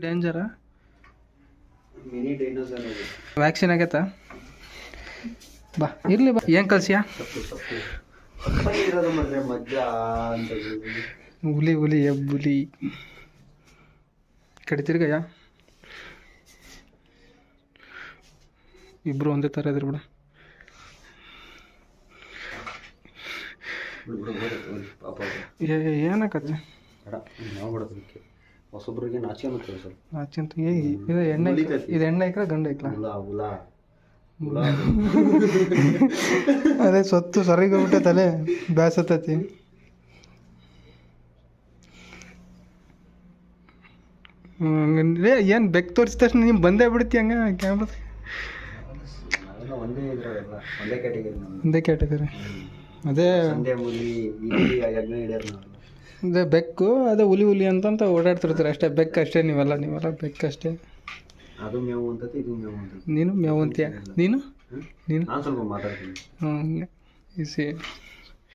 ಡೇಂಜರಾ mini dinosaur ಅದು. Vaccine ಆಗೈತಾ? ಬಾ ಇರಲಿ ಬಾ. ಏನು ಕಲ್ಸಿಯಾ? ಇರೋದು ಮಾತ್ರ ಮಜ್ಜ ಅಂತ ಹುಲಿ ಹುಲಿ ಹುಲಿ ಕಡೆ ತಿರ್ಗಯ್ಯ. ಇಬ್ರು ಒಂದೇ ಥರ ಇದ್ರು ಬಿಡ. ಏನಕ್ಕತ್ತೆ ನಾವು ಬಿಡೋದಕ್ಕೆ ಹೊಸೊಬ್ರಿಗೆ ನಾಚಿಕೆ ಮಾಡ್ತೀವಿ ಸರ್. ನಾಚಿಂತ ಇದು ಎಣ್ಣೆ ಇದು ಎಣ್ಣೆ ಐಕ್ರ ಗಂಡು ಐಕ್ಲ ಹುಳ ಹುಳ ಹುಳ ಅದೇ ಸೊತ್ತು ಸರಿಗೋಗ್ಬಿಟ್ಟೆ ತಲೆ ಬ್ಯಾಸತ್ತೈತಿ. ಏನು ಬೆಕ್ ತೋರಿಸಿದ ತಕ್ಷಣ ನೀವು ಬಂದೇ ಬಿಡ್ತಿ ಹಂಗೆ ಕ್ಯಾಮ್ರಾ. ಒಂದೇ ಇದ್ರಾಗೆಲ್ಲ ಒಂದೇ ಕ್ಯಾಟಗರಿ ನಮ್ದು. ಒಂದೇ ಕ್ಯಾಟಗರಿ. ಅದೇ ಸಂಧ್ಯಾ ಮುಲಿ ಇಲ್ಲಿ ಯಜ್ಞ ಹಿಡಿಯೋದು ನಾವು. ಅದೇ ಬೆಕ್ಕು ಅದೇ ಹುಲಿ ಹುಲಿ ಅಂತಂತ ಓಡಾಡ್ತಿರ್ತೀರ ಅಷ್ಟೇ. ಬೆಕ್ಕು ಅಷ್ಟೇ. ನೀವೆಲ್ಲ ಬೆಕ್ಕಷ್ಟೇ. ಅದು ಮೇವು ಅಂತತಿ, ಇದು ಮೇವು ಅಂತತಿ. ನೀನು ಮೇವು ಅಂತೀಯ. ನೀನು ನಾನು ಸ್ವಲ್ಪ ಮಾತಾಡ್ತೀನಿ. ಹ್ಞೂ ಈಸಿ.